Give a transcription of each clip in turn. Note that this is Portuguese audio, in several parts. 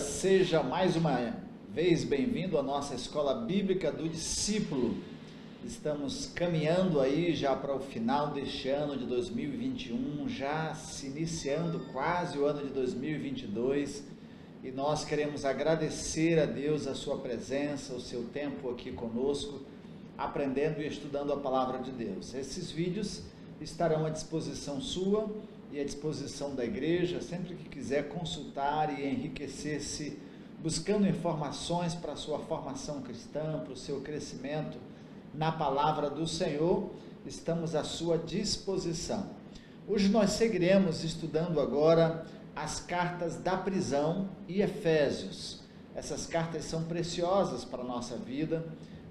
seja mais uma vez bem-vindo à nossa Escola Bíblica do Discípulo. Estamos caminhando aí já para o final deste ano de 2021, já se iniciando quase o ano de 2022, e nós queremos agradecer a Deus a sua presença, o seu tempo aqui conosco, aprendendo e estudando a Palavra de Deus. Esses vídeos estarão à disposição sua e à disposição da igreja, sempre que quiser consultar e enriquecer-se, buscando informações para a sua formação cristã, para o seu crescimento na palavra do Senhor, estamos à sua disposição. Hoje nós seguiremos estudando agora as cartas da prisão e Efésios. Essas cartas são preciosas para a nossa vida,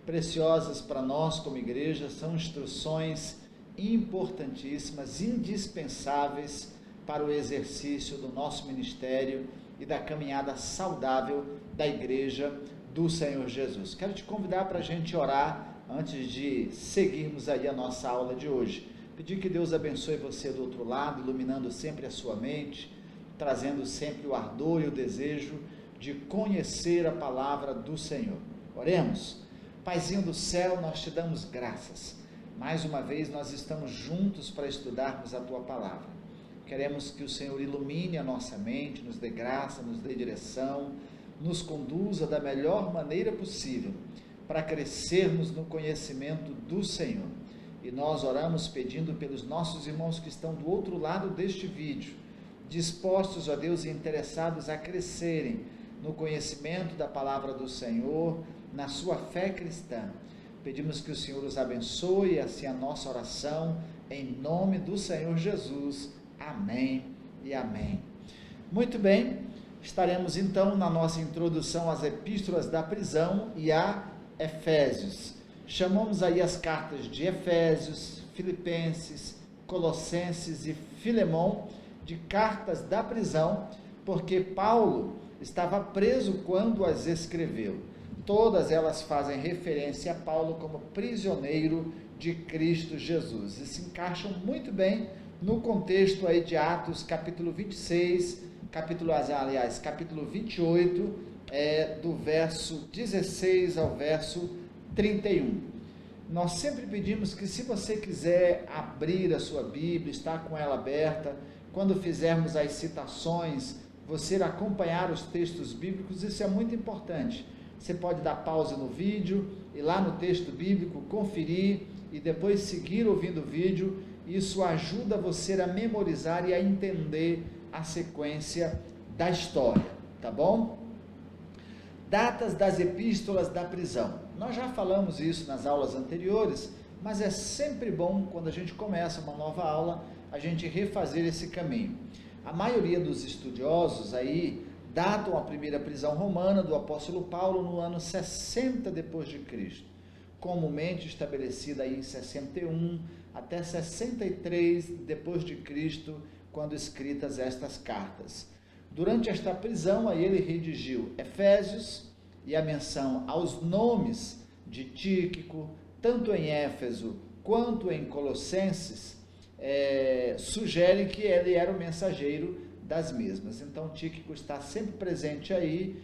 preciosas para nós como igreja, são instruções importantíssimas, indispensáveis para o exercício do nosso ministério e da caminhada saudável da igreja do Senhor Jesus. Quero te convidar para a gente orar antes de seguirmos aí a nossa aula de hoje. Pedir que Deus abençoe você do outro lado, iluminando sempre a sua mente, trazendo sempre o ardor e o desejo de conhecer a palavra do Senhor. Oremos. Paizinho do céu, nós te damos graças. Mais uma vez nós estamos juntos para estudarmos a tua palavra. Queremos que o Senhor ilumine a nossa mente, nos dê graça, nos dê direção, nos conduza da melhor maneira possível para crescermos no conhecimento do Senhor. E nós oramos pedindo pelos nossos irmãos que estão do outro lado deste vídeo, dispostos, ó Deus, e interessados a crescerem no conhecimento da palavra do Senhor, na sua fé cristã. Pedimos que o Senhor os abençoe, assim a nossa oração, em nome do Senhor Jesus. Amém e amém. Muito bem, estaremos então na nossa introdução às epístolas da prisão e a Efésios. Chamamos aí as cartas de Efésios, Filipenses, Colossenses e Filemão de cartas da prisão, porque Paulo estava preso quando as escreveu. Todas elas fazem referência a Paulo como prisioneiro de Cristo Jesus e se encaixam muito bem no contexto aí de Atos capítulo 26, capítulo 28, do verso 16 ao verso 31. Nós sempre pedimos que, se você quiser abrir a sua Bíblia, estar com ela aberta, quando fizermos as citações, você acompanhar os textos bíblicos, isso é muito importante. Você pode dar pausa no vídeo, ir lá no texto bíblico, conferir e depois seguir ouvindo o vídeo. Isso ajuda você a memorizar e a entender a sequência da história, tá bom? Datas das epístolas da prisão. Nós já falamos isso nas aulas anteriores, mas é sempre bom, quando a gente começa uma nova aula, a gente refazer esse caminho. A maioria dos estudiosos aí datam a primeira prisão romana do apóstolo Paulo no ano 60 depois de Cristo, comumente estabelecida aí em 61 até 63 depois de Cristo, quando escritas estas cartas. Durante esta prisão aí ele redigiu Efésios, e a menção aos nomes de Tíquico, tanto em Éfeso quanto em Colossenses, sugere que ele era o mensageiro das mesmas. Então Tíquico está sempre presente aí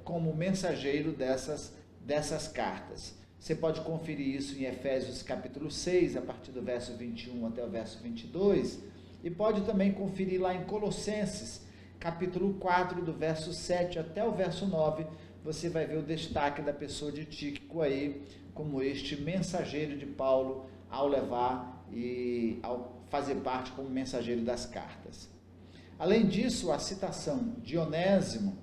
como mensageiro dessas cartas. Você pode conferir isso em Efésios capítulo 6, a partir do verso 21 até o verso 22, e pode também conferir lá em Colossenses, capítulo 4, do verso 7 até o verso 9, você vai ver o destaque da pessoa de Tíquico aí, como este mensageiro de Paulo, ao levar e ao fazer parte como mensageiro das cartas. Além disso, a citação de Onésimo,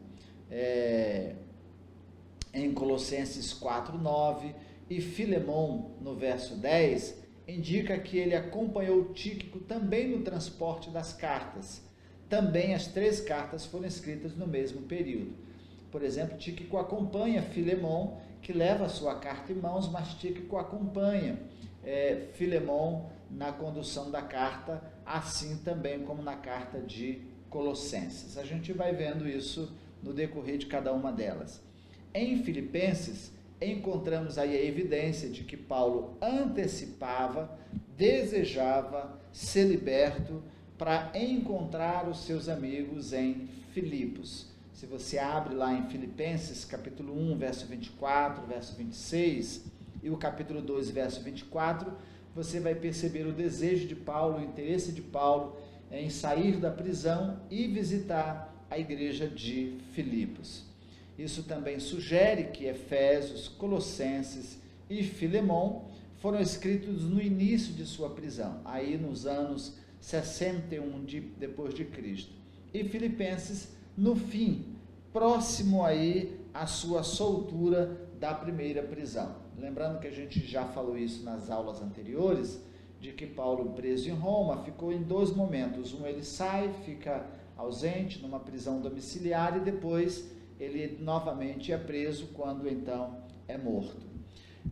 em Colossenses 4:9, e Filemão, no verso 10, indica que ele acompanhou Tíquico também no transporte das cartas. Também as 3 cartas foram escritas no mesmo período. Por exemplo, Tíquico acompanha Filemão, que leva a sua carta em mãos, mas Tíquico acompanha Filemão na condução da carta, assim também como na carta de Colossenses. A gente vai vendo isso no decorrer de cada uma delas. Em Filipenses, encontramos aí a evidência de que Paulo antecipava, desejava ser liberto para encontrar os seus amigos em Filipos. Se você abre lá em Filipenses, capítulo 1, verso 24, verso 26, e o capítulo 2, verso 24, você vai perceber o desejo de Paulo, o interesse de Paulo em sair da prisão e visitar a igreja de Filipos. Isso também sugere que Efésios, Colossenses e Filemão foram escritos no início de sua prisão, aí nos anos 61 depois de Cristo. E Filipenses no fim, próximo aí à sua soltura da primeira prisão. Lembrando que a gente já falou isso nas aulas anteriores, de que Paulo, preso em Roma, ficou em 2 momentos. Ele sai, fica ausente numa prisão domiciliar e depois ele novamente é preso quando então é morto.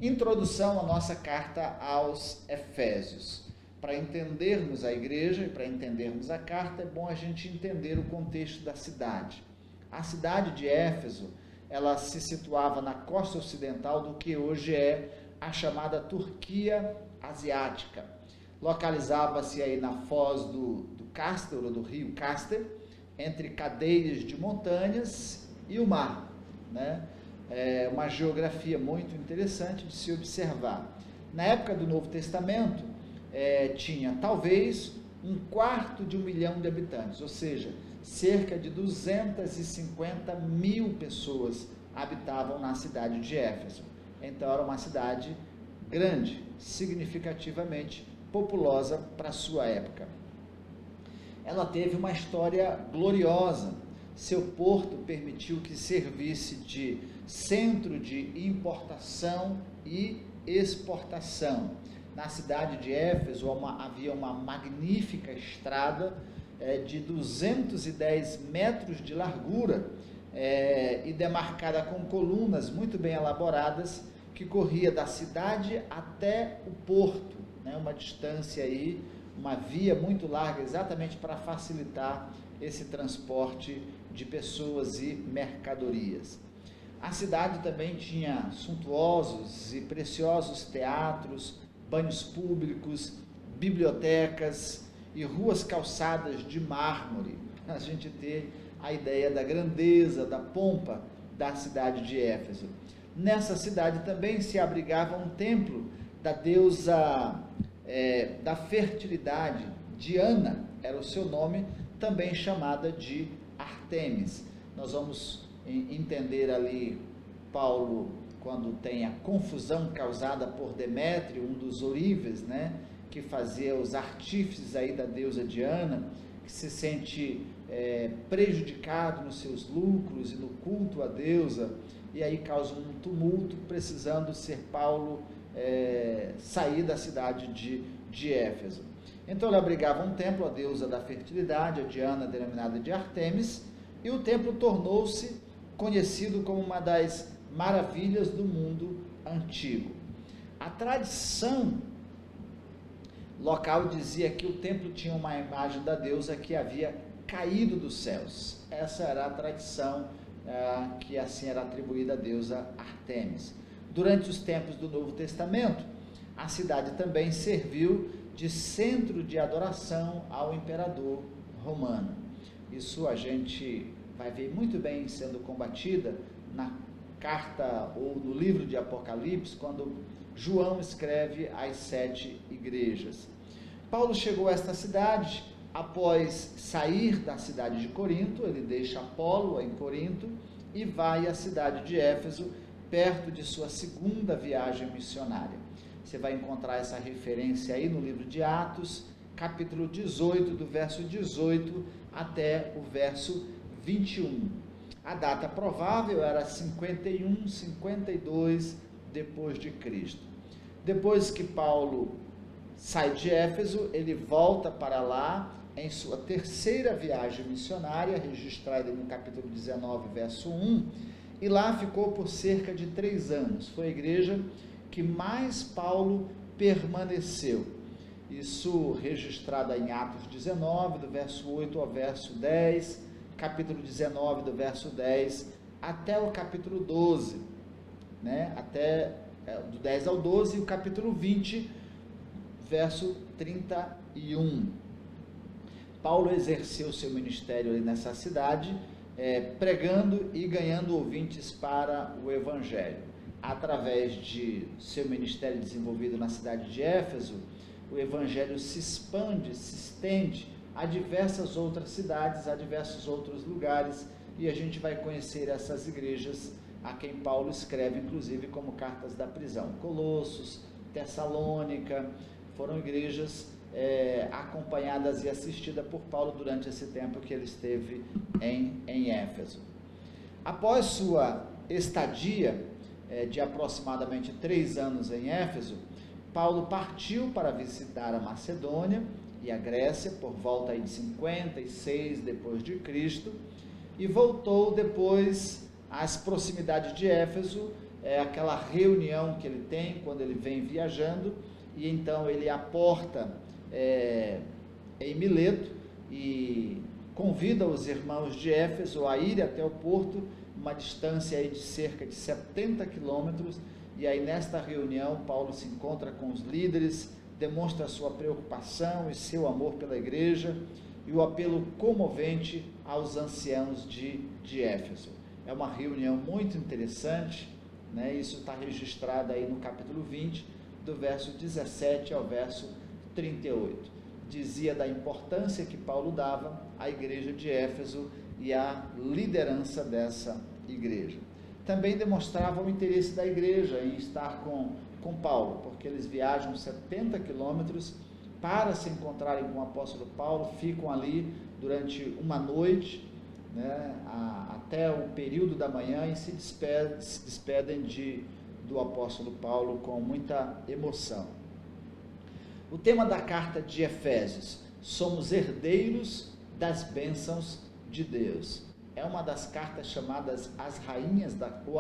Introdução à nossa carta aos Efésios. Para entendermos a igreja e para entendermos a carta, é bom a gente entender o contexto da cidade. A cidade de Éfeso, ela se situava na costa ocidental do que hoje é a chamada Turquia Asiática. Localizava-se aí na foz do Cáster, ou do rio Cáster, entre cadeias de montanhas e o mar, né? É uma geografia muito interessante de se observar. Na época do Novo Testamento, tinha talvez 1/4 milhão de habitantes, ou seja, cerca de 250 mil pessoas habitavam na cidade de Éfeso. Então era uma cidade grande, significativamente populosa para sua época. Ela teve uma história gloriosa. Seu porto permitiu que servisse de centro de importação e exportação. Na cidade de Éfeso havia uma magnífica estrada de 210 metros de largura e demarcada com colunas muito bem elaboradas, que corria da cidade até o porto, né? Uma distância aí, uma via muito larga, exatamente para facilitar esse transporte de pessoas e mercadorias. A cidade também tinha suntuosos e preciosos teatros, banhos públicos, bibliotecas e ruas calçadas de mármore, para a gente ter a ideia da grandeza, da pompa da cidade de Éfeso. Nessa cidade também se abrigava um templo da deusa da fertilidade, Diana, era o seu nome, também chamada de Artemis. Nós vamos entender ali Paulo quando tem a confusão causada por Demétrio, um dos ourives, né, que fazia os artífices aí da deusa Diana, que se sente prejudicado nos seus lucros e no culto à deusa, e aí causa um tumulto, precisando ser Paulo sair da cidade de Éfeso. Então ele abrigava um templo à deusa da fertilidade, a Diana, denominada de Artemis, e o templo tornou-se conhecido como uma das maravilhas do mundo antigo. A tradição local dizia que o templo tinha uma imagem da deusa que havia caído dos céus. Essa era a tradição que assim era atribuída à deusa Artemis. Durante os tempos do Novo Testamento, a cidade também serviu de centro de adoração ao imperador romano. Isso a gente vai ver muito bem sendo combatida na carta ou no livro de Apocalipse, quando João escreve as 7 igrejas. Paulo chegou a esta cidade após sair da cidade de Corinto. Ele deixa Apolo em Corinto e vai à cidade de Éfeso, perto de sua segunda viagem missionária. Você vai encontrar essa referência aí no livro de Atos, capítulo 18, do verso 18 até o verso 21. A data provável era 51, 52 depois de Cristo. Depois que Paulo sai de Éfeso, ele volta para lá em sua terceira viagem missionária, registrada no capítulo 19, verso 1, e lá ficou por cerca de 3 anos. Foi a igreja que mais Paulo permaneceu. Isso registrado em Atos 19, do verso 8 ao verso 10, capítulo 19, do verso 10 até o capítulo 12, né? Até do 10 ao 12, e o capítulo 20, verso 31. Paulo exerceu seu ministério ali nessa cidade pregando e ganhando ouvintes para o Evangelho. Através de seu ministério desenvolvido na cidade de Éfeso, o Evangelho se expande, se estende a diversas outras cidades, a diversos outros lugares, e a gente vai conhecer essas igrejas a quem Paulo escreve, inclusive, como cartas da prisão. Colossos, Tessalônica, foram igrejas acompanhadas e assistidas por Paulo durante esse tempo que ele esteve em Éfeso. Após sua estadia de aproximadamente 3 anos em Éfeso, Paulo partiu para visitar a Macedônia e a Grécia por volta de 56 depois de Cristo, e voltou depois às proximidades de Éfeso, aquela reunião que ele tem quando ele vem viajando, e então ele aporta em Mileto e convida os irmãos de Éfeso a ir até o porto, uma distância aí de cerca de 70 quilômetros, e aí nesta reunião Paulo se encontra com os líderes, demonstra sua preocupação e seu amor pela igreja, e o apelo comovente aos anciãos de Éfeso. É uma reunião muito interessante, né? Isso está registrado aí no capítulo 20, do verso 17 ao verso 38. Dizia da importância que Paulo dava à igreja de Éfeso e à liderança dessa igreja. Também demonstrava o interesse da igreja em estar com Paulo, porque eles viajam 70 quilômetros para se encontrarem com o apóstolo Paulo, ficam ali durante uma noite, né, até o período da manhã, e se despedem do apóstolo Paulo com muita emoção. O tema da carta de Efésios: somos herdeiros das bênçãos de Deus. É uma das cartas chamadas a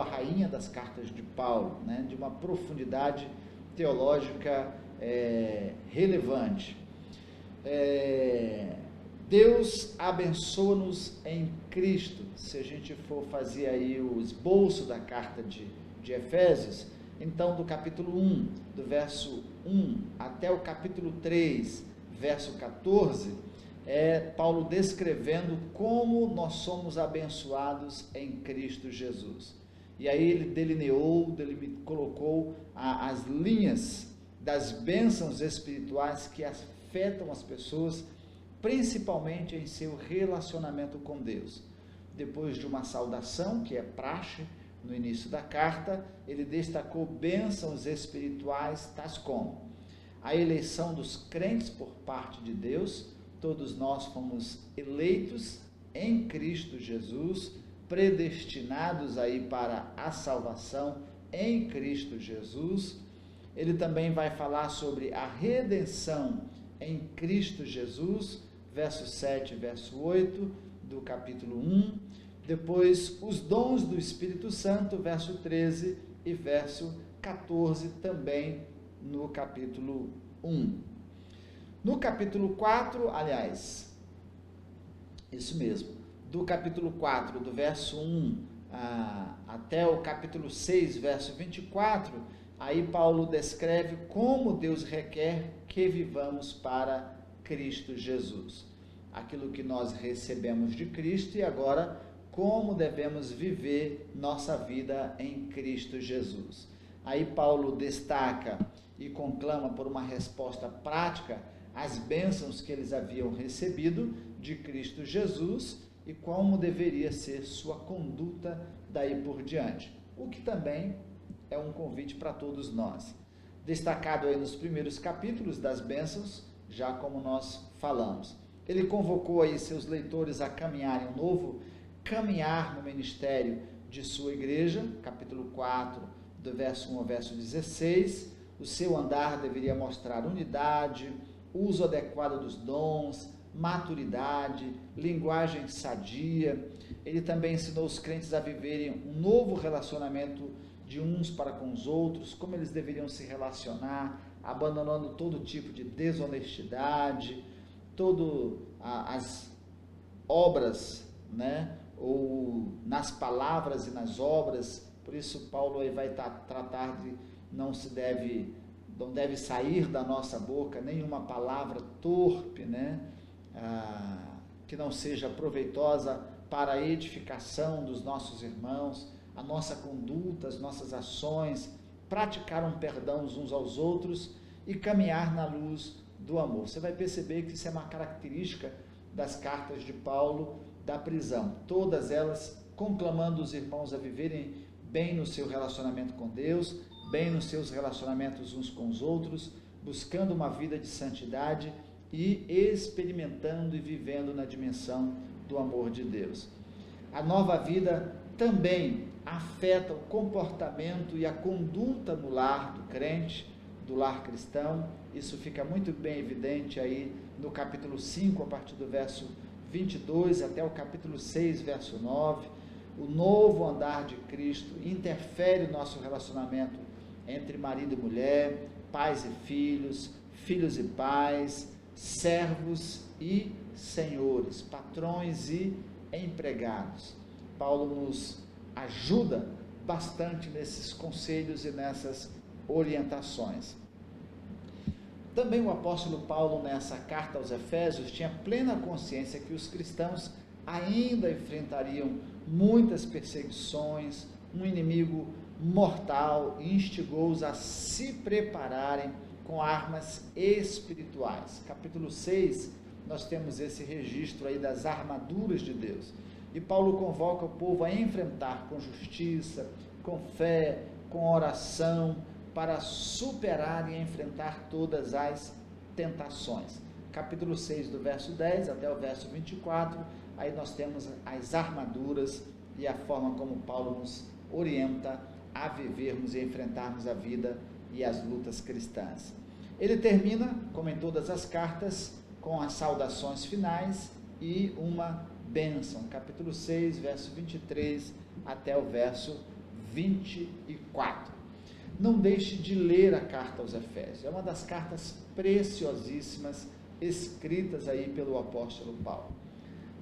rainha das cartas de Paulo, né, de uma profundidade teológica relevante. Deus abençoa-nos em Cristo. Se a gente for fazer aí o esboço da carta de Efésios, então do capítulo 1, do verso 1 até o capítulo 3, verso 14, Paulo descrevendo como nós somos abençoados em Cristo Jesus. E aí ele colocou as linhas das bênçãos espirituais que afetam as pessoas, principalmente em seu relacionamento com Deus. Depois de uma saudação, que é praxe no início da carta, ele destacou bênçãos espirituais, tais como a eleição dos crentes por parte de Deus. Todos nós fomos eleitos em Cristo Jesus, predestinados aí para a salvação em Cristo Jesus. Ele também vai falar sobre a redenção em Cristo Jesus, verso 7 e verso 8 do capítulo 1. Depois, os dons do Espírito Santo, verso 13 e verso 14, também no capítulo 1. No capítulo 4, aliás, isso mesmo, do capítulo 4, do verso 1 até o capítulo 6, verso 24, aí Paulo descreve como Deus requer que vivamos para Cristo Jesus. Aquilo que nós recebemos de Cristo e agora como devemos viver nossa vida em Cristo Jesus. Aí Paulo destaca e conclama por uma resposta prática as bênçãos que eles haviam recebido de Cristo Jesus e como deveria ser sua conduta daí por diante. O que também é um convite para todos nós. Destacado aí nos primeiros capítulos das bênçãos, já como nós falamos. Ele convocou aí seus leitores a caminharem um novo caminhar no ministério de sua igreja, capítulo 4, do verso 1 ao verso 16. O seu andar deveria mostrar unidade, uso adequado dos dons, maturidade, linguagem sadia. Ele também ensinou os crentes a viverem um novo relacionamento de uns para com os outros, como eles deveriam se relacionar, abandonando todo tipo de desonestidade, todas as obras, né, ou nas palavras e nas obras. Por isso Paulo aí vai tratar de não deve sair da nossa boca nenhuma palavra torpe, né, que não seja proveitosa para a edificação dos nossos irmãos, a nossa conduta, as nossas ações, praticar um perdão uns aos outros e caminhar na luz do amor. Você vai perceber que isso é uma característica das cartas de Paulo da prisão, todas elas conclamando os irmãos a viverem bem no seu relacionamento com Deus, bem nos seus relacionamentos uns com os outros, buscando uma vida de santidade e experimentando e vivendo na dimensão do amor de Deus. A nova vida também afeta o comportamento e a conduta no lar do crente, do lar cristão. Isso fica muito bem evidente aí no capítulo 5, a partir do verso 22 até o capítulo 6, verso 9. O novo andar de Cristo interfere no nosso relacionamento entre marido e mulher, pais e filhos, filhos e pais, servos e senhores, patrões e empregados. Paulo nos ajuda bastante nesses conselhos e nessas orientações. Também o apóstolo Paulo, nessa carta aos Efésios, tinha plena consciência que os cristãos ainda enfrentariam muitas perseguições, um inimigo mortal, e instigou-os a se prepararem com armas espirituais. Capítulo 6, nós temos esse registro aí das armaduras de Deus. E Paulo convoca o povo a enfrentar com justiça, com fé, com oração, para superar e enfrentar todas as tentações. Capítulo 6, do verso 10 até o verso 24, aí nós temos as armaduras e a forma como Paulo nos orienta a vivermos e enfrentarmos a vida e as lutas cristãs. Ele termina, como em todas as cartas, com as saudações finais e uma bênção. Capítulo 6, verso 23 até o verso 24. Não deixe de ler a carta aos Efésios. É uma das cartas preciosíssimas escritas aí pelo apóstolo Paulo.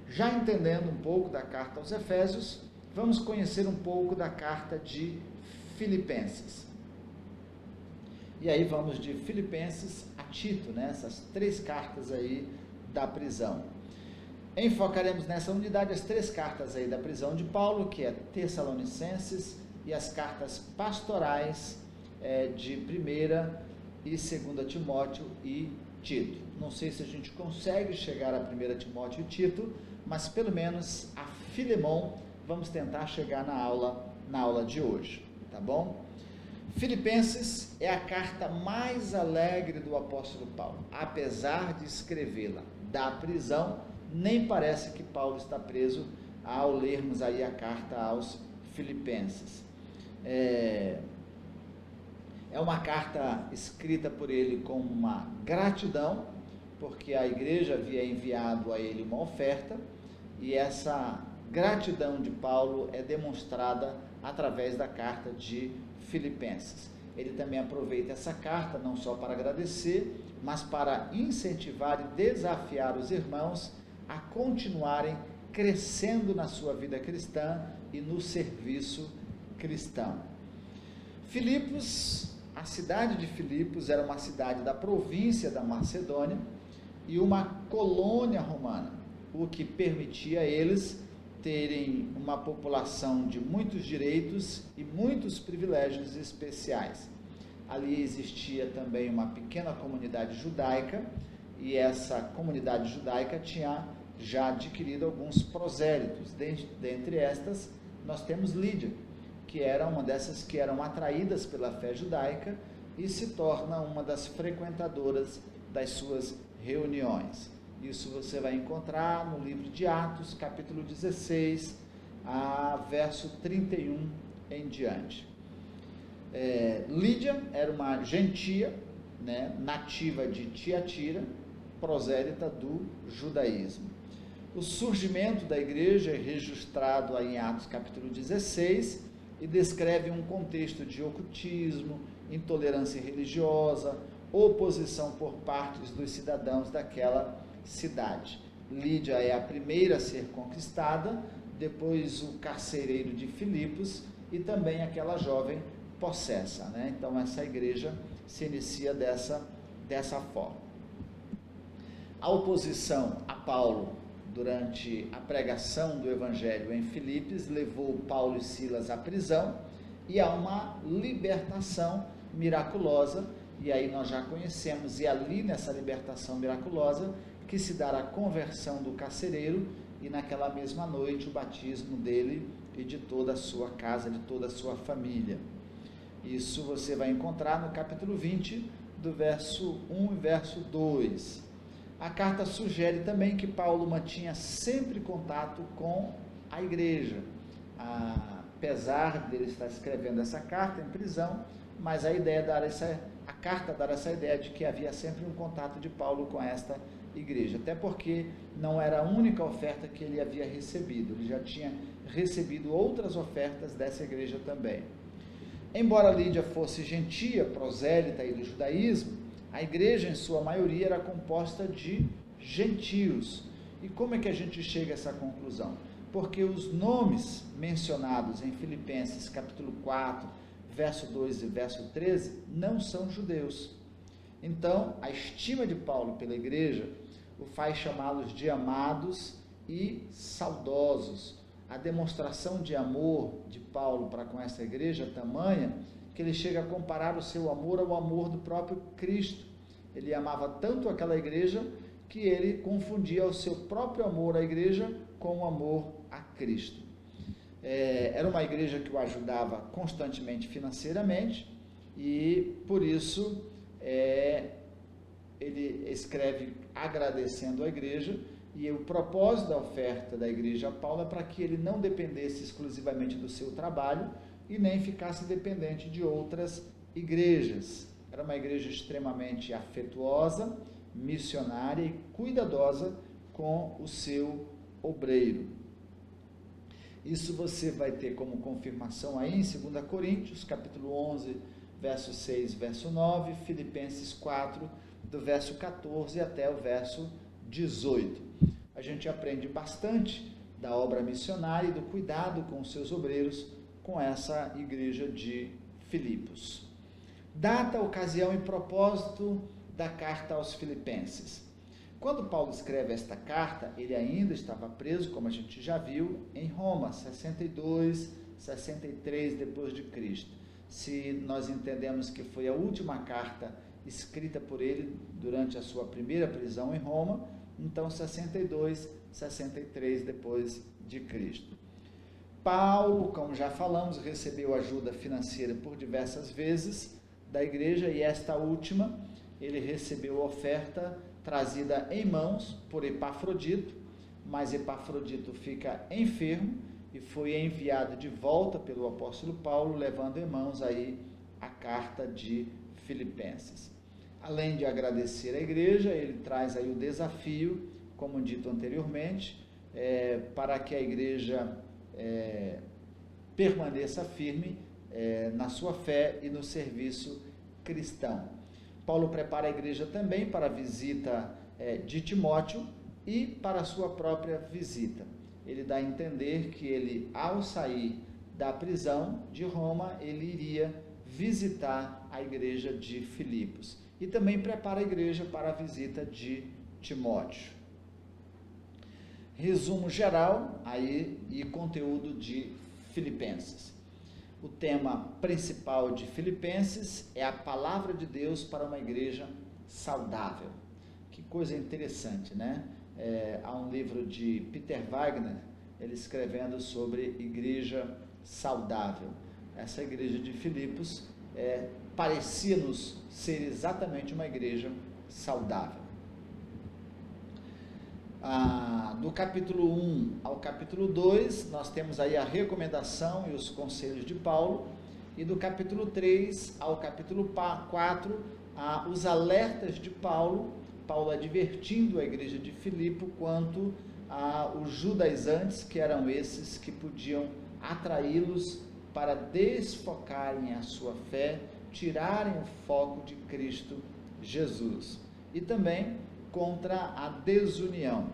Já entendendo um pouco da carta aos Efésios, vamos conhecer um pouco da carta de Filipenses. E aí vamos de Filipenses a Tito, né? Essas três cartas aí da prisão. Enfocaremos nessa unidade as três cartas aí da prisão de Paulo, que é Tessalonicenses, e as cartas pastorais de 1ª e 2ª Timóteo e Tito. Não sei se a gente consegue chegar a 1ª Timóteo e Tito, mas pelo menos a Filemon vamos tentar chegar na aula de hoje, tá bom? Filipenses é a carta mais alegre do apóstolo Paulo. Apesar de escrevê-la da prisão, nem parece que Paulo está preso ao lermos aí a carta aos Filipenses. É uma carta escrita por ele com uma gratidão, porque a igreja havia enviado a ele uma oferta, e essa gratidão de Paulo é demonstrada através da carta de Filipenses. Ele também aproveita essa carta não só para agradecer, mas para incentivar e desafiar os irmãos a continuarem crescendo na sua vida cristã e no serviço cristão. Filipos, a cidade de Filipos era uma cidade da província da Macedônia e uma colônia romana, o que permitia a eles terem uma população de muitos direitos e muitos privilégios especiais. Ali existia também uma pequena comunidade judaica, e essa comunidade judaica tinha já adquirido alguns prosélitos. Dentre estas, nós temos Lídia, que era uma dessas que eram atraídas pela fé judaica e se torna uma das frequentadoras das suas reuniões. Isso você vai encontrar no livro de Atos, capítulo 16, verso 31 em diante. Lídia era uma gentia, né, nativa de Tiatira, prosélita do judaísmo. O surgimento da igreja é registrado aí em Atos capítulo 16 e descreve um contexto de ocultismo, intolerância religiosa, oposição por partes dos cidadãos daquela cidade. Lídia é a primeira a ser conquistada, depois o carcereiro de Filipos e também aquela jovem possessa, né? Então essa igreja se inicia dessa forma. A oposição a Paulo durante a pregação do Evangelho em Filipos, levou Paulo e Silas à prisão e a uma libertação miraculosa, e aí nós já conhecemos, e ali nessa libertação miraculosa, que se dará a conversão do carcereiro, e naquela mesma noite o batismo dele e de toda a sua casa, de toda a sua família. Isso você vai encontrar no capítulo 20, do verso 1 e verso 2. A carta sugere também que Paulo mantinha sempre contato com a igreja, apesar dele estar escrevendo essa carta em prisão, mas a carta dar essa ideia de que havia sempre um contato de Paulo com esta igreja, até porque não era a única oferta que ele havia recebido, ele já tinha recebido outras ofertas dessa igreja também. Embora Lídia fosse gentia, prosélita e do judaísmo, a igreja em sua maioria era composta de gentios. E como é que a gente chega a essa conclusão? Porque os nomes mencionados em Filipenses capítulo 4, verso 2 e verso 13, não são judeus. Então, a estima de Paulo pela igreja o faz chamá-los de amados e saudosos. A demonstração de amor de Paulo para com essa igreja é tamanha que ele chega a comparar o seu amor ao amor do próprio Cristo. Ele amava tanto aquela igreja que ele confundia o seu próprio amor à igreja com o amor a Cristo. Era uma igreja que o ajudava constantemente financeiramente e por isso ele escreve agradecendo a igreja, e o propósito da oferta da igreja a Paulo é para que ele não dependesse exclusivamente do seu trabalho e nem ficasse dependente de outras igrejas. Era uma igreja extremamente afetuosa, missionária e cuidadosa com o seu obreiro. Isso você vai ter como confirmação aí em 2 Coríntios, capítulo 11, verso 6, verso 9, Filipenses 4, do verso 14 até o verso 18. A gente aprende bastante da obra missionária e do cuidado com os seus obreiros com essa igreja de Filipos. Data, ocasião e propósito da carta aos Filipenses. Quando Paulo escreve esta carta, ele ainda estava preso, como a gente já viu, em Roma, 62, 63 depois de Cristo. Se nós entendemos que foi a última carta escrita por ele durante a sua primeira prisão em Roma, então 62, 63 depois de Cristo. Paulo, como já falamos, recebeu ajuda financeira por diversas vezes da igreja, e esta última ele recebeu oferta trazida em mãos por Epafrodito, mas Epafrodito fica enfermo e foi enviado de volta pelo apóstolo Paulo, levando em mãos aí a carta de Filipenses. Além de agradecer à igreja, ele traz aí o desafio, como dito anteriormente, para que a igreja permaneça firme na sua fé e no serviço cristão. Paulo prepara a igreja também para a visita de Timóteo e para a sua própria visita. Ele dá a entender que ele, ao sair da prisão de Roma, ele iria visitar a igreja de Filipos. E também prepara a igreja para a visita de Timóteo. Resumo geral aí e conteúdo de Filipenses. O tema principal de Filipenses é a palavra de Deus para uma igreja saudável. Que coisa interessante, né? Há um livro de Peter Wagner, ele escrevendo sobre igreja saudável. Essa igreja de Filipos parecia-nos ser exatamente uma igreja saudável. Do capítulo 1 ao capítulo 2, nós temos aí a recomendação e os conselhos de Paulo, e do capítulo 3 ao capítulo 4, os alertas de Paulo advertindo a igreja de Filipe quanto aos judaizantes, que eram esses que podiam atraí-los para desfocarem a sua fé, tirarem o foco de Cristo Jesus. E também contra a desunião,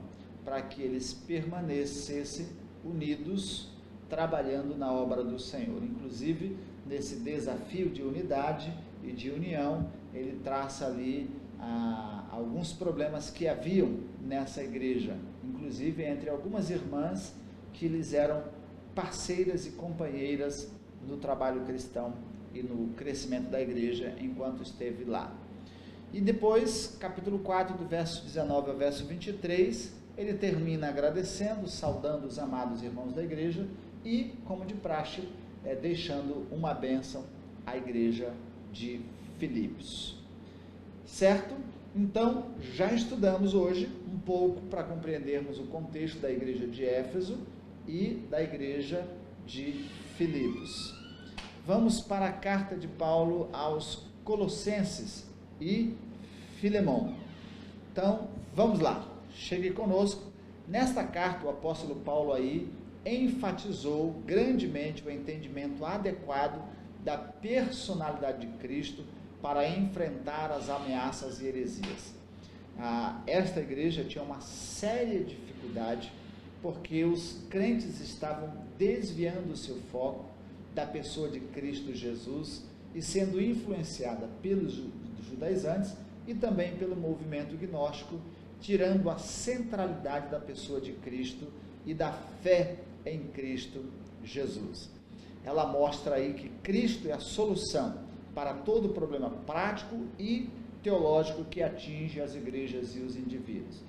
para que eles permanecessem unidos, trabalhando na obra do Senhor. Inclusive, nesse desafio de unidade e de união, ele traça ali alguns problemas que haviam nessa igreja, inclusive entre algumas irmãs que lhes eram parceiras e companheiras no trabalho cristão e no crescimento da igreja enquanto esteve lá. E depois, capítulo 4, do verso 19 ao verso 23, ele termina agradecendo, saudando os amados irmãos da igreja e, como de praxe, deixando uma bênção à igreja de Filipos. Certo? Então, já estudamos hoje um pouco para compreendermos o contexto da igreja de Éfeso e da igreja de Filipos. Vamos para a carta de Paulo aos Colossenses e Filemão. Então, vamos lá, chegue conosco. Nesta carta, o apóstolo Paulo aí enfatizou grandemente o entendimento adequado da personalidade de Cristo para enfrentar as ameaças e heresias. Esta igreja tinha uma séria dificuldade porque os crentes estavam desviando o seu foco da pessoa de Cristo Jesus e sendo influenciada pelos judaizantes e também pelo movimento gnóstico, tirando a centralidade da pessoa de Cristo e da fé em Cristo Jesus. Ela mostra aí que Cristo é a solução para todo problema prático e teológico que atinge as igrejas e os indivíduos.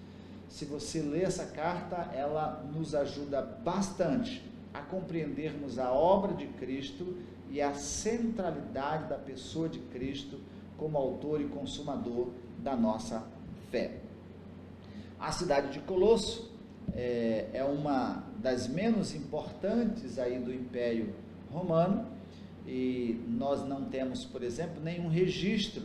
Se você lê essa carta, ela nos ajuda bastante a compreendermos a obra de Cristo e a centralidade da pessoa de Cristo como autor e consumador da nossa fé. A cidade de Colosso é uma das menos importantes aí do Império Romano e nós não temos, por exemplo, nenhum registro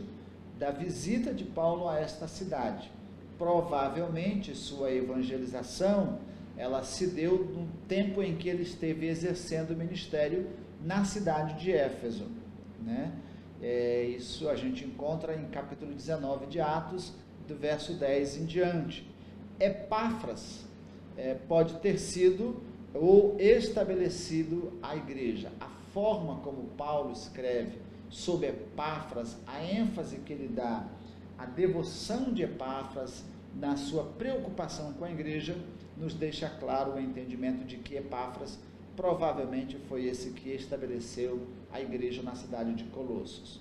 da visita de Paulo a esta cidade. Provavelmente sua evangelização ela se deu no tempo em que ele esteve exercendo o ministério na cidade de Éfeso, né? Isso a gente encontra em capítulo 19 de Atos, do verso 10 em diante. Epáfras pode ter sido ou estabelecido a igreja. A forma como Paulo escreve sobre Epáfras, a ênfase que ele dá, a devoção de Epáfras na sua preocupação com a igreja, nos deixa claro o entendimento de que Epáfras provavelmente foi esse que estabeleceu a igreja na cidade de Colossos.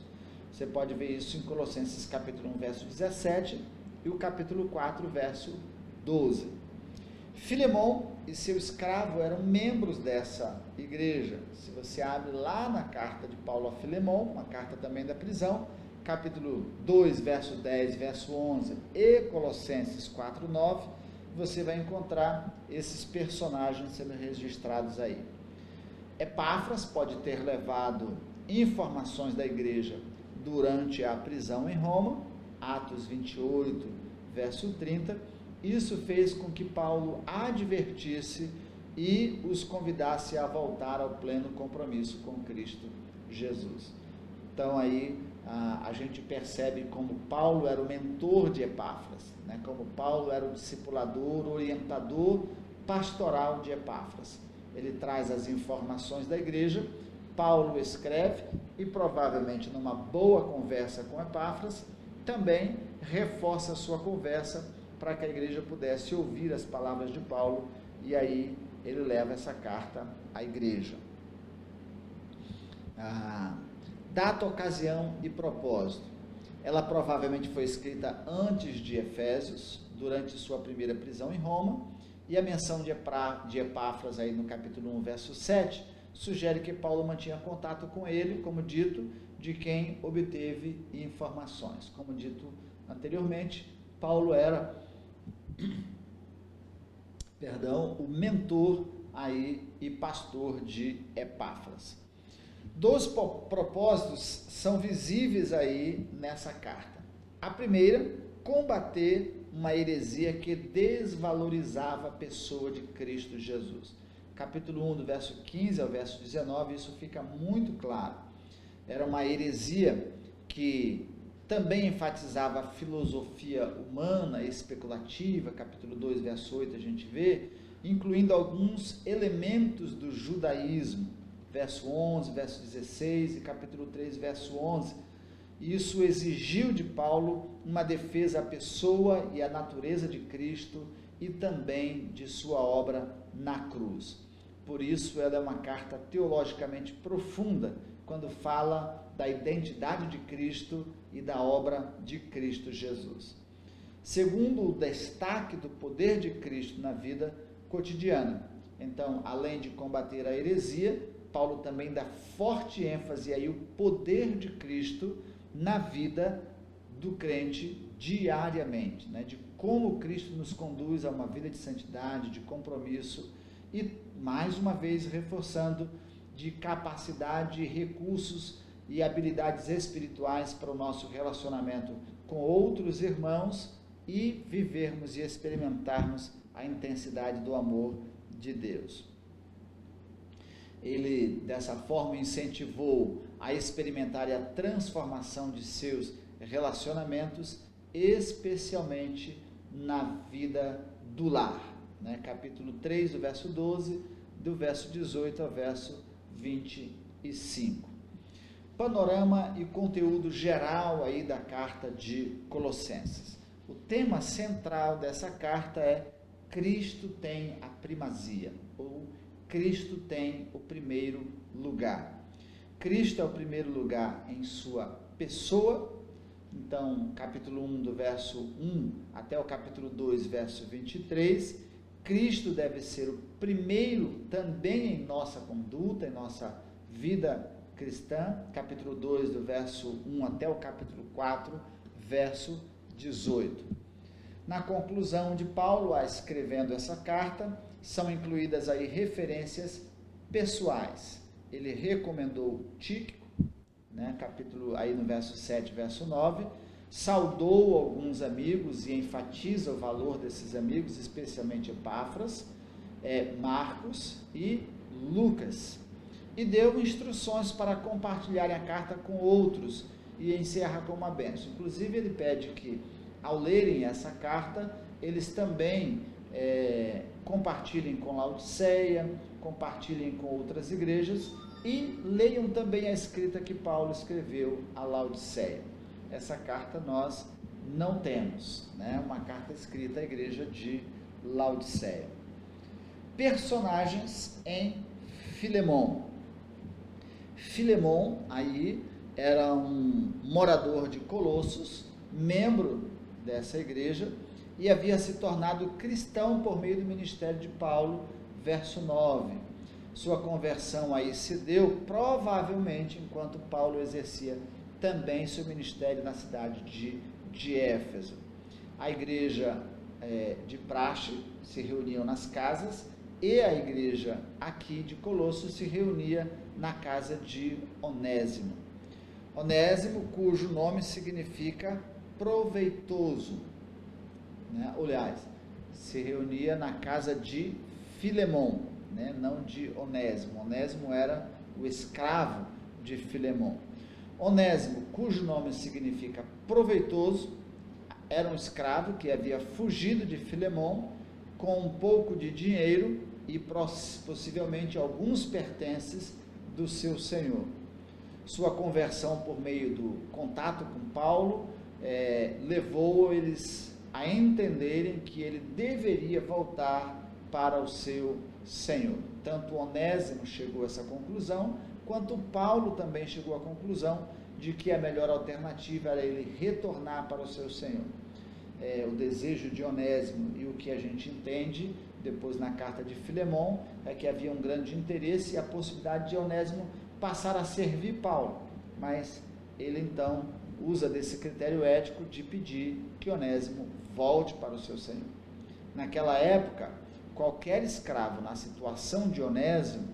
Você pode ver isso em Colossenses capítulo 1, verso 17 e o capítulo 4, verso 12. Filemão e seu escravo eram membros dessa igreja. Se você abre lá na carta de Paulo a Filemão, uma carta também da prisão, capítulo 2, verso 10, verso 11 e Colossenses 4, 9, você vai encontrar esses personagens sendo registrados aí. Epáfras pode ter levado informações da igreja durante a prisão em Roma, Atos 28, verso 30. Isso fez com que Paulo advertisse e os convidasse a voltar ao pleno compromisso com Cristo Jesus. Então aí a gente percebe como Paulo era o mentor de Epáfras, né? Como Paulo era o discipulador, orientador pastoral de Epáfras. Ele traz as informações da igreja, Paulo escreve e provavelmente numa boa conversa com Epáfras, também reforça a sua conversa para que a igreja pudesse ouvir as palavras de Paulo e aí ele leva essa carta à igreja. Data, ocasião e propósito. Ela provavelmente foi escrita antes de Efésios, durante sua primeira prisão em Roma, e a menção de Epáfras aí no capítulo 1, verso 7, sugere que Paulo mantinha contato com ele, como dito, de quem obteve informações. Como dito anteriormente, Paulo era o mentor aí e pastor de Epáfras. 2 propósitos são visíveis aí nessa carta. A primeira, combater uma heresia que desvalorizava a pessoa de Cristo Jesus. Capítulo 1, do verso 15 ao verso 19, isso fica muito claro. Era uma heresia que também enfatizava a filosofia humana especulativa, capítulo 2, verso 8, a gente vê, incluindo alguns elementos do judaísmo, verso 11, verso 16 e capítulo 3, verso 11. Isso exigiu de Paulo uma defesa à pessoa e à natureza de Cristo e também de sua obra na cruz. Por isso, ela é uma carta teologicamente profunda, quando fala da identidade de Cristo e da obra de Cristo Jesus. Segundo, o destaque do poder de Cristo na vida cotidiana. Então, além de combater a heresia, Paulo também dá forte ênfase aí o poder de Cristo na vida do crente diariamente, né? De como Cristo nos conduz a uma vida de santidade, de compromisso e, mais uma vez, reforçando de capacidade, recursos e habilidades espirituais para o nosso relacionamento com outros irmãos e vivermos e experimentarmos a intensidade do amor de Deus. Ele, dessa forma, incentivou a experimentar a transformação de seus relacionamentos, especialmente na vida do lar. Né? Capítulo 3, do verso 12, do verso 18 ao verso 25. Panorama e conteúdo geral aí da carta de Colossenses. O tema central dessa carta é Cristo tem a primazia, ou Cristo tem o primeiro lugar. Cristo é o primeiro lugar em sua pessoa. Então, capítulo 1, do verso 1 até o capítulo 2, verso 23, Cristo deve ser o primeiro também em nossa conduta, em nossa vida cristã. Capítulo 2, do verso 1 até o capítulo 4, verso 18. Na conclusão de Paulo, escrevendo essa carta, são incluídas aí referências pessoais. Ele recomendou Tíquico, né, capítulo aí no verso 7, verso 9, saudou alguns amigos e enfatiza o valor desses amigos, especialmente Epáfras, Marcos e Lucas, e deu instruções para compartilharem a carta com outros e encerra com uma bênção. Inclusive, ele pede que, ao lerem essa carta, eles também compartilhem com Laodiceia, compartilhem com outras igrejas e leiam também a escrita que Paulo escreveu a Laodiceia. Essa carta nós não temos, né? Uma carta escrita à igreja de Laodiceia. Personagens em Filemon. Filemon aí era um morador de Colossos, membro dessa igreja, e havia se tornado cristão por meio do ministério de Paulo, verso 9. Sua conversão aí se deu provavelmente enquanto Paulo exercia também seu ministério na cidade de Éfeso. A igreja de praxe se reuniam nas casas e a igreja aqui de Colossos se reunia na casa de Onésimo. Onésimo, cujo nome significa proveitoso, né? Aliás, se reunia na casa de Filemon, né? Não de Onésimo. Onésimo era o escravo de Filemon. Onésimo, cujo nome significa proveitoso, era um escravo que havia fugido de Filemon com um pouco de dinheiro e possivelmente alguns pertences do seu senhor. Sua conversão por meio do contato com Paulo levou eles a entenderem que ele deveria voltar para o seu senhor. Tanto Onésimo chegou a essa conclusão, quanto Paulo também chegou à conclusão de que a melhor alternativa era ele retornar para o seu senhor. O desejo de Onésimo e o que a gente entende depois na carta de Filemon é que havia um grande interesse e a possibilidade de Onésimo passar a servir Paulo, mas ele então usa desse critério ético de pedir que Onésimo volte para o seu senhor. Naquela época, qualquer escravo na situação de Onésimo,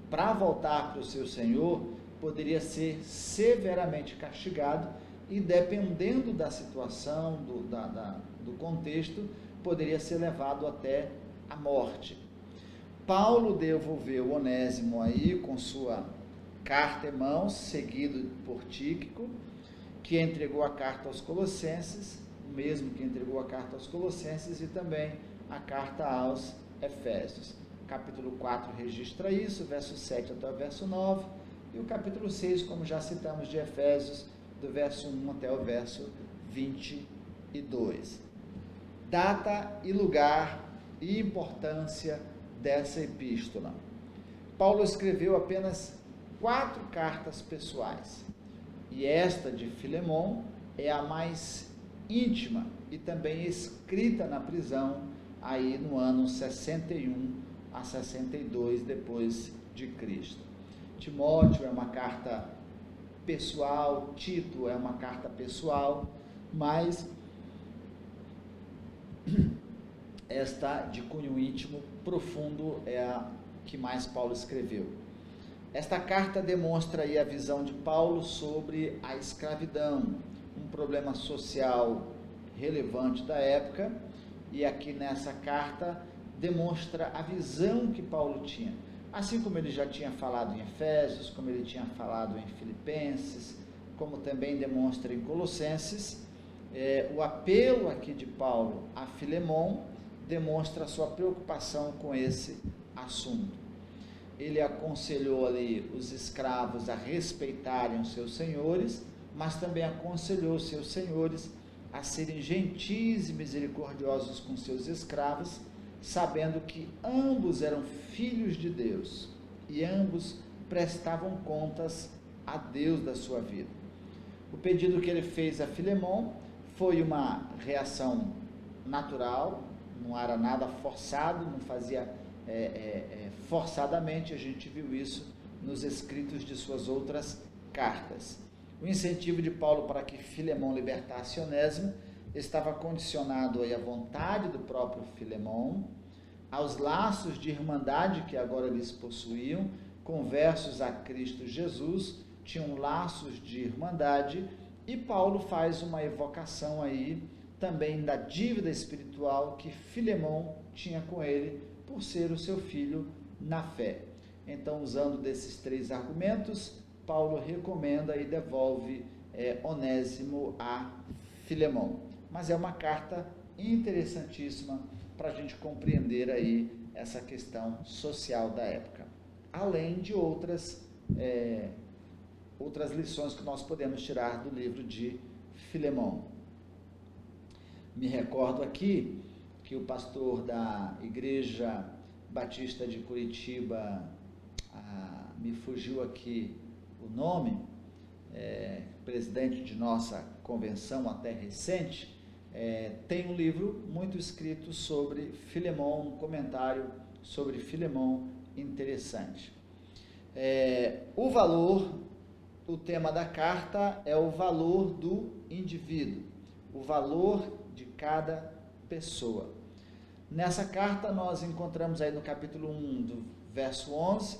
para voltar para o seu senhor, poderia ser severamente castigado e, dependendo da situação, do contexto, poderia ser levado até a morte. Paulo devolveu Onésimo aí com sua carta em mãos, seguido por Tíquico, que entregou a carta aos Colossenses, o mesmo que entregou a carta aos Colossenses e também a carta aos Efésios. O capítulo 4 registra isso, verso 7 até o verso 9, e o capítulo 6, como já citamos, de Efésios, do verso 1 até o verso 22. data e lugar e importância dessa epístola. Paulo escreveu apenas 4 cartas pessoais, e esta de Filemon é a mais íntima e também escrita na prisão, aí no ano 61 a 62 depois de Cristo. Timóteo é uma carta pessoal, Tito é uma carta pessoal, mas esta de cunho íntimo profundo é a que mais Paulo escreveu. Esta carta demonstra aí a visão de Paulo sobre a escravidão, um problema social relevante da época, e aqui nessa carta demonstra a visão que Paulo tinha, assim como ele já tinha falado em Efésios, como ele tinha falado em Filipenses, como também demonstra em Colossenses. O apelo aqui de Paulo a Filemon demonstra a sua preocupação com esse assunto. Ele aconselhou ali os escravos a respeitarem os seus senhores, mas também aconselhou os seus senhores a serem gentis e misericordiosos com seus escravos, sabendo que ambos eram filhos de Deus e ambos prestavam contas a Deus da sua vida. O pedido que ele fez a Filemon foi uma reação natural, não era nada forçado, não fazia forçadamente. A gente viu isso nos escritos de suas outras cartas. O incentivo de Paulo para que Filemon libertasse Onésimo estava condicionado aí à vontade do próprio Filemon, aos laços de irmandade que agora eles possuíam, conversos a Cristo Jesus, tinham laços de irmandade, e Paulo faz uma evocação aí também da dívida espiritual que Filemon tinha com ele, por ser o seu filho na fé. Então, usando desses 3 argumentos, Paulo recomenda e devolve Onésimo a Filemon. Mas é uma carta interessantíssima para a gente compreender aí essa questão social da época, além de outras lições que nós podemos tirar do livro de Filemon. Me recordo aqui que o pastor da Igreja Batista de Curitiba, me fugiu aqui o nome, presidente de nossa convenção até recente, tem um livro muito escrito sobre Filemon, um comentário sobre Filemon interessante. O tema da carta é o valor do indivíduo, o valor de cada pessoa. Nessa carta nós encontramos aí no capítulo 1, do verso 11,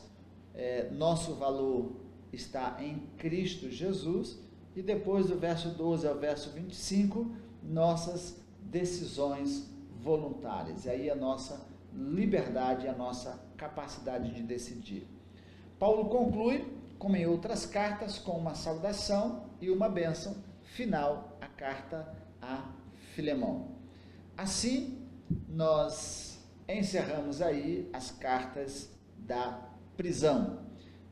nosso valor está em Cristo Jesus, e depois do verso 12 ao verso 25, nossas decisões voluntárias, e aí a nossa liberdade, a nossa capacidade de decidir. Paulo conclui, como em outras cartas, com uma saudação e uma bênção final, a carta a Filemon. Assim, nós encerramos aí as cartas da prisão.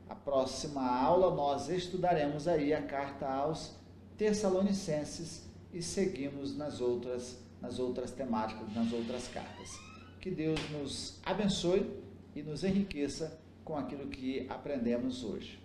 A próxima aula nós estudaremos aí a carta aos Tessalonicenses e seguimos nas outras temáticas, nas outras cartas. Que Deus nos abençoe e nos enriqueça com aquilo que aprendemos hoje.